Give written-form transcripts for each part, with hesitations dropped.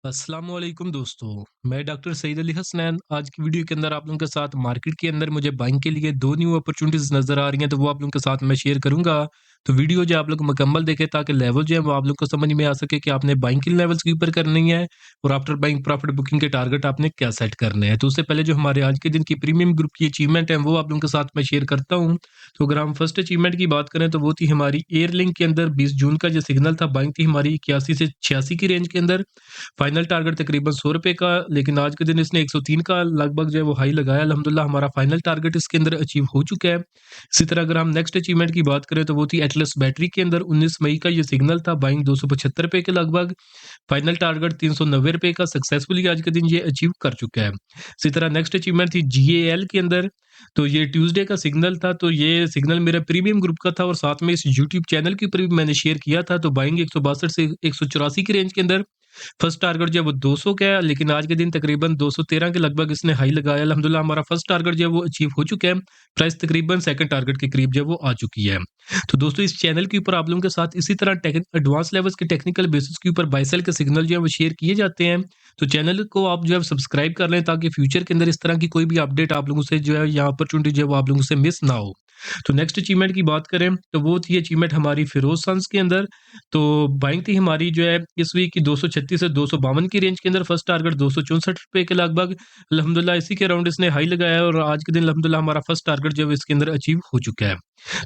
अस्सलाम वालेकुम दोस्तों, मैं डॉक्टर सईद अली हसनैन। आज की वीडियो के अंदर आप लोगों के साथ मार्केट के अंदर मुझे बाइंग के लिए 2 न्यू अपॉर्चुनिटीज़ नज़र आ रही हैं, तो वो आप लोगों के साथ मैं शेयर करूँगा। तो वीडियो जो है आप लोग मुकम्मल देखें ताकि लेवल जो है वो आप लोग को समझ में आ सके कि आपने बाइंग किन लेवल्स के ऊपर करनी है और आफ्टर बाइंग प्रॉफिट बुकिंग के टारगेट आपने क्या सेट करने हैं। तो उससे पहले जो हमारे आज के दिन की प्रीमियम ग्रुप की अचीवमेंट है वो आप लोगों के साथ मैं शेयर करता हूँ। तो अगर हम फर्स्ट अचीवमेंट की बात करें तो वो थी हमारी एयरलिंक के अंदर 20 जून का जो सिग्नल था, बाइंग थी हमारी 81 से 86 की रेंज के अंदर। फाइनल टारगेट तकरीबन ₹100 का, लेकिन आज के दिन इसने 103 का लगभग जो है वो हाई लगाया। अल्हम्दुलिल्लाह हमारा फाइनल टारगेट इसके अंदर अचीव हो चुका है। इसी तरह अगर हम नेक्स्ट अचीवमेंट की बात करें तो वो थी एटलस बैटरी के अंदर 19 मई का ये सिग्नल था, बाइंग ₹275 के लगभग। फाइनल टारगेट ₹390 का सक्सेसफुली आज के दिन ये अचीव कर चुका है। इसी तरह नेक्स्ट अचीवमेंट थी जीएएल के अंदर, तो ये ट्यूसडे का सिग्नल था, तो ये सिग्नल मेरा प्रीमियम ग्रुप का था और साथ में इस यूट्यूब चैनल के ऊपर भी मैंने शेयर किया था। तो बाइंग 162 से 184 की रेंज के अंदर फर्स्ट टारगेट जो है वो 200 का है, लेकिन आज के दिन तकरीबन 213 के लगभग इसने हाई लगाया। अल्हम्दुलिल्लाह हमारा फर्स्ट टारगेट जो है वो अचीव हो चुका है। प्राइस तकरीबन सेकंड टारगेट के करीब जो है वो आ चुकी है। तो दोस्तों इस चैनल के ऊपर आप लोगों के साथ इसी तरह एडवांस लेवल्स के टेक्निकल बेसिस के ऊपर बाय सेल के सिग्नल जो है वो शेयर किए जाते हैं। तो चैनल को आप जो है सब्सक्राइब कर लें ताकि फ्यूचर के अंदर इस तरह की कोई भी अपडेट आप लोगों से जो है या अपॉर्चुनिटी जो है वो आप लोगों से मिस ना हो। तो नेक्स्ट अचीवमेंट की बात करें तो वो थी अचीवमेंट हमारी फिरोज सन्स के अंदर। तो बाइंग थी हमारी जो है इस वीक की 236 से 252 की रेंज के अंदर, फर्स्ट टारगेट ₹264 के लगभग। अल्हम्दुलिल्लाह इसी के अराउंड इसने हाई लगाया है और आज के दिन अल्हम्दुलिल्लाह हमारा फर्स्ट टारगेट जो है इसके अंदर अचीव हो चुका है।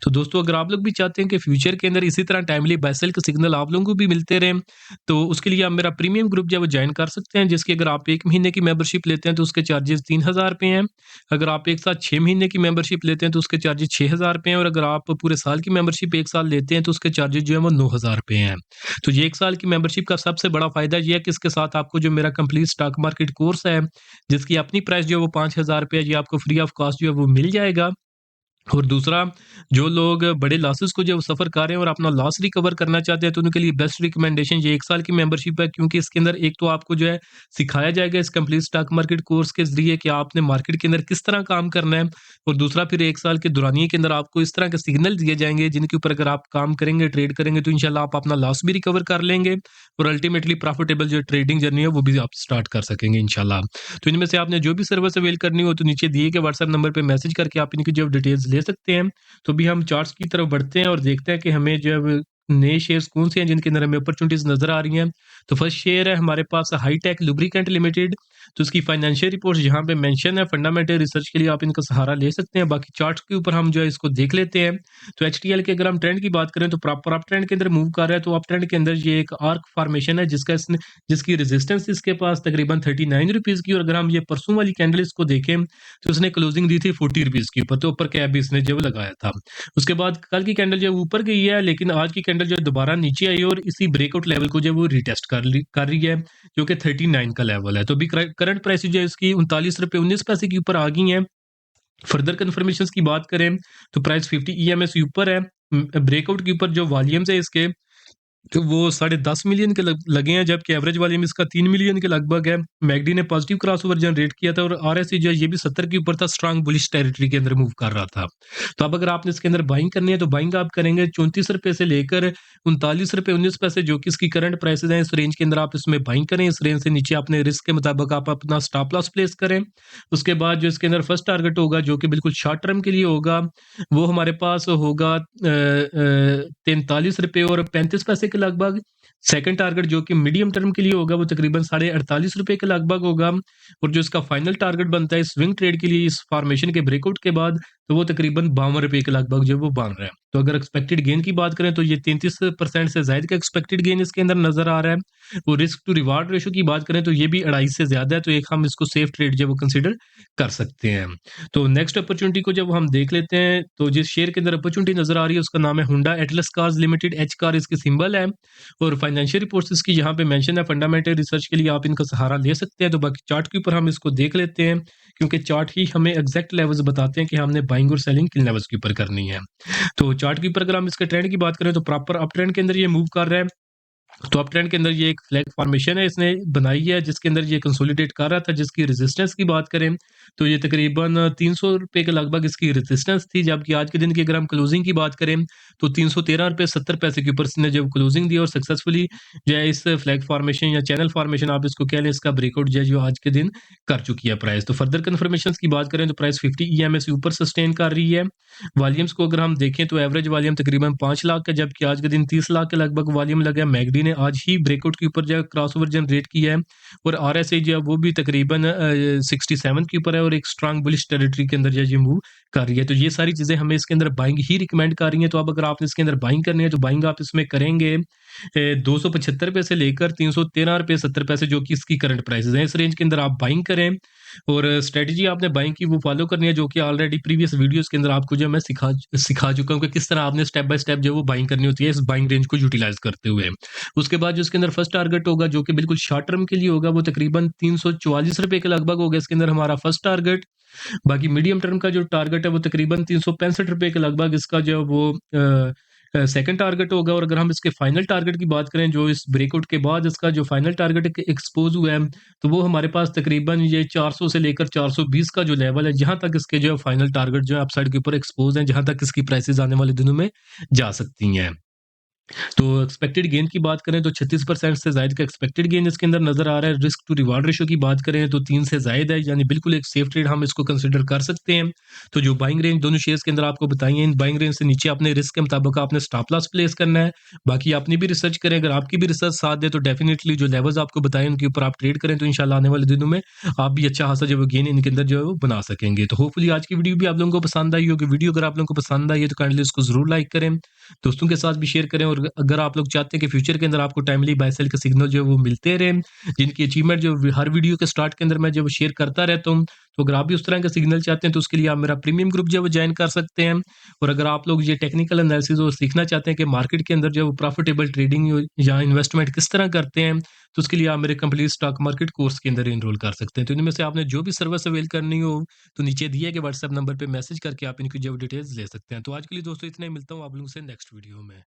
तो दोस्तों अगर आप लोग भी चाहते हैं कि फ्यूचर के अंदर इसी तरह टाइमली बाय सेल के सिग्नल आप लोगों को भी मिलते रहें, तो उसके लिए आप मेरा प्रीमियम ग्रुप जो है वो जॉइन कर सकते हैं, जिसकी अगर आप 1 महीने की मेंबरशिप लेते हैं तो उसके चार्जेस ₹3000 हैं। अगर आप एक साथ 6 महीने की मेंबरशिप लेते हैं तो उसके चार्जेस ₹6000 हैं और अगर आप पूरे साल की मेंबरशिप 1 साल लेते हैं तो उसके चार्जेस जो है वो ₹9000 हैं। तो ये 1 साल की मेंबरशिप का सबसे बड़ा फ़ायदा ये है कि इसके साथ आपको जो मेरा कंप्लीट स्टॉक मार्केट कोर्स है, जिसकी अपनी प्राइस जो है वो ₹5000 है, ये आपको फ्री ऑफ कॉस्ट जो है वो मिल जाएगा। और दूसरा, जो लोग बड़े लॉसेस को जो सफ़र कर रहे हैं और अपना लॉस रिकवर करना चाहते हैं, तो उनके लिए बेस्ट रिकमेंडेशन ये 1 साल की मेंबरशिप है, क्योंकि इसके अंदर एक तो आपको जो है सिखाया जाएगा इस कंप्लीट स्टॉक मार्केट कोर्स के ज़रिए कि आपने मार्केट के अंदर किस तरह काम करना है, और दूसरा फिर 1 साल के दौरानिए के अंदर आपको इस तरह के सिग्नल दिए जाएँगे जिनके ऊपर अगर आप काम करेंगे, ट्रेड करेंगे तो इंशाल्लाह आप अपना लॉस भी रिकवर कर लेंगे और अल्टीमेटली प्रॉफिटेबल जो ट्रेडिंग जर्नी है वो भी आप स्टार्ट कर सकेंगे इंशाल्लाह। तो इनमें से आपने जो भी सर्विस अवेल करनी हो तो नीचे दिए गए व्हाट्सएप नंबर पे मैसेज करके आप इनकी जो डिटेल्स ले सकते हैं। तो अभी हम चार्ट्स की तरफ बढ़ते हैं और देखते हैं कि हमें जो है वो नए शेयर्स कौन से हैं जिनके अंदर हमें अपॉर्चुनिटीज़ नज़र आ रही हैं। तो फर्स्ट शेयर है हमारे पास हाईटेक लुब्रिकेंट लिमिटेड। तो उसकी फाइनेंशियल रिपोर्ट्स यहाँ पे मेंशन है, फंडामेंटल रिसर्च के लिए आप इनका सहारा ले सकते हैं। बाकी चार्ट्स के ऊपर हम जो है इसको देख लेते हैं। तो एचटीएल के अगर हम ट्रेंड की बात करें तो प्रॉपर अप ट्रेंड के अंदर मूव कर रहा है। तो अप ट्रेंड के अंदर ये एक आर्क फॉर्मेशन है जिसकी रेजिस्टेंस इसके पास तकरीबन ₹39 की, और अगर हम ये परसों वाली कैंडल इसको देखें तो उसने क्लोजिंग दी थी ₹40 के ऊपर, तो ऊपर कैप भी इसने जो लगाया था। उसके बाद कल की कैंडल जो है ऊपर गई है, लेकिन आज की कैंडल जो है दोबारा नीचे आई और इसी ब्रेकआउट लेवल को जो है वो रिटेस्ट कर रही है, जो कि 39 का लेवल है। तो अभी करंट प्राइस जो है इसकी ₹39.19 के ऊपर आ गई है। फर्दर कन्फर्मेशंस की बात करें तो प्राइस 50 ईएमएस ऊपर है। ब्रेकआउट के ऊपर जो वॉल्यूम्स है इसके, तो वो 10.5 मिलियन के लगे हैं, जबकि एवरेज वॉल्यूम इसका 3 मिलियन के लगभग है। मैकडी ने पॉजिटिव क्रॉसओवर जनरेट किया था और आरएसआई जो है ये भी 70 के ऊपर था, स्ट्रांग बुलिश टेरिटरी के अंदर मूव कर रहा था। तो अब अगर आपने इसके अंदर बाइंग करनी है तो बाइंग आप करेंगे ₹34 से लेकर ₹39.19, जो कि इसकी करंट प्राइसेस हैं। इस रेंज के अंदर आप इसमें बाइंग करें। इस रेंज से नीचे अपने रिस्क के मुताबिक आप अपना स्टॉप लॉस प्लेस करें। उसके बाद जो इसके अंदर फर्स्ट टारगेट होगा, जो कि बिल्कुल शॉर्ट टर्म के लिए होगा, वो हमारे पास होगा ₹43 और 35 पैसे के लगभग। सेकंड टारगेट जो कि मीडियम टर्म के लिए होगा वो तकरीबन ₹48.5 के लगभग होगा, और जो इसका फाइनल टारगेट बनता है स्विंग ट्रेड के लिए इस फॉर्मेशन के ब्रेकआउट के बाद, तो वो तकरीबन ₹52 के लगभग जो वो बन रहा है। तो अगर एक्सपेक्टेड गेन की बात करें तो ये 33% से ज़ायद का एक्सपेक्टेड गेन इसके अंदर नज़र आ रहा है। और रिस्क टू रिवार्ड रेशियो की बात करें तो ये भी 2.5 से ज़्यादा है, तो एक हम इसको सेफ ट्रेड जो वो कंसीडर कर सकते हैं। तो नेक्स्ट अपॉर्चुनिटी को जब हम देख लेते हैं तो जिस शेयर के अंदर अपॉर्चुनिटी नज़र आ रही है उसका नाम है हुंडा Atlas cars limited, H car इसकी सिंबल है, और फाइनेंशियल रिपोर्ट्स इसकी यहाँ पे मेंशन है। फंडामेंटल रिसर्च के लिए आप इनका सहारा ले सकते हैं। तो बाकी चार्ट के ऊपर हम इसको देख लेते हैं, क्योंकि चार्ट ही हमें एग्जैक्ट लेवल्स बताते हैं कि हमने बाइंग और सेलिंग किन लेवल्स के ऊपर करनी है। तो चार्ट के ऊपर अगर हम इसके ट्रेंड की बात करें तो प्रॉपर अप ट्रेंड के अंदर ये मूव कर रहा है। तो अप ट्रेंड के अंदर ये एक फ्लैग फॉर्मेशन है इसने बनाई है, जिसके अंदर ये कंसोलिडेट कर रहा था। जिसकी रेजिस्टेंस की बात करें तो ये तकरीबन ₹300 के लगभग इसकी रेजिस्टेंस थी, जबकि आज के दिन की अगर हम क्लोजिंग की बात करें तो ₹313.70 के ऊपर इसने जब क्लोजिंग दी और सक्सेसफुली जो है इस फ्लैग फॉर्मेशन या चैनल फॉर्मेशन आप इसको कह लें, इसका ब्रेकआउट जो है जो आज के दिन कर चुकी है प्राइस। तो फर्दर कन्फर्मेशन की बात करें तो प्राइस 50 EMA से ऊपर सस्टेन कर रही है। वॉल्यूम्स को अगर हम देखें तो एवरेज वॉल्यूम तकरीबन 5 लाख है, जबकि आज के दिन 30 लाख के लगभग वॉल्यूम लगा है। मैकडी ने आज ही ब्रेकआउट के ऊपर जो है क्रॉसओवर जनरेट किया है और आरएसआई जो है वो भी तकरीबन 67 के ऊपर है और एक स्ट्रांग बुलिश टेरिटरी के अंदर जो है ये मूव कर रही है। तो ये सारी चीज़ें हमें इसके अंदर बाइंग ही रिकमेंड कर रही हैं। तो अब अगर आपने इसके अंदर बाइंग करनी है तो बाइंग आप इसमें करेंगे ₹275 से लेकर ₹313.70 जो कि इसकी करंट प्राइसेज़ हैं। इस रेंज के अंदर आप बाइंग करें और स्ट्रेटजी आपने बाइंग की वो फॉलो करनी है, जो कि ऑलरेडी प्रीवियस वीडियोस के अंदर आपको जो है मैं सिखा चुका हूँ कि किस तरह आपने स्टेप बाय स्टेप जो है वो बाइंग करनी होती है इस बाइंग रेंज को यूटिलाइज करते हुए। उसके बाद जो इसके अंदर फर्स्ट टारगेट होगा जो कि बिल्कुल शॉर्ट टर्म के लिए होगा, वो तकरीबन ₹344 के लगभग होगा इसके अंदर हमारा फर्स्ट टारगेट। बाकी मीडियम टर्म का जो टारगेट है वो तकरीबन ₹365 के लगभग इसका जो है वो सेकंड टारगेट होगा। और अगर हम इसके फाइनल टारगेट की बात करें, जो इस ब्रेकआउट के बाद इसका जो फाइनल टारगेट एक्सपोज हुआ है, तो वो हमारे पास तकरीबन ये 400 से लेकर 420 का जो लेवल है, जहां तक इसके जो फाइनल टारगेट जो है अपसाइड के ऊपर एक्सपोज है, जहां तक इसकी प्राइसेस आने वाले दिनों में जा सकती हैं। तो एक्सपेक्टेड गेन की बात करें तो 36% से ज़ायद का एक्सपेक्टेड गेन इसके अंदर नज़र आ रहा है। रिस्क टू रिवार्ड रेशियो की बात करें तो 3 से ज़ायद है, यानी बिल्कुल एक सेफ ट्रेड हम इसको कंसिडर कर सकते हैं। तो जो बाइंग रेंज दोनों शेयर्स के अंदर आपको बताई है, इन बाइंग रेंज से नीचे अपने रिस्क के मुताबिक आपने स्टॉप लॉस प्लेस करना है। बाकी अपनी भी रिसर्च करें, अगर आपकी भी रिसर्च साथ दे तो डेफिनिटली जो लेवल्स आपको बताए उनके ऊपर आप ट्रेड करें, तो इंशाल्लाह आने वाले दिनों में आप भी अच्छा खासा जो है गेन इनके अंदर जो है वो बना सकेंगे। तो होपफुली आज की वीडियो भी आप लोगों को पसंद आई होगी। वीडियो अगर आप लोगों को पसंद आई है तो काइंडली उसको ज़रूर लाइक करें, दोस्तों के साथ भी शेयर करें। और अगर आप लोग चाहते हैं कि फ्यूचर के अंदर आपको टाइमली बाय सेल के सिग्नल जो है वो मिलते रहें, जिनकी अचीवमेंट जो हर वीडियो के स्टार्ट के अंदर मैं जब शेयर करता रहता हूँ, तो अगर आप भी उस तरह का सिग्नल चाहते हैं तो उसके लिए आप मेरा प्रीमियम ग्रुप जो है वो ज्वाइन कर सकते हैं। और अगर आप लोग ये टेक्निकल एनालिसिस और सीखना चाहते हैं कि मार्केट के अंदर जो है वो प्रॉफिटेबल ट्रेडिंग या इन्वेस्टमेंट किस तरह करते हैं, तो उसके लिए आप मेरे कंप्लीट स्टॉक मार्केट कोर्स के अंदर एनरोल कर सकते हैं। तो इनमें से आपने जो भी सर्विस अवेल करनी हो तो नीचे दिए गए व्हाट्सएप नंबर पे मैसेज करके आप इनकी जो डिटेल्स ले सकते हैं। तो आज के लिए दोस्तों इतना ही, मिलता हूँ आप लोगों से नेक्स्ट वीडियो में।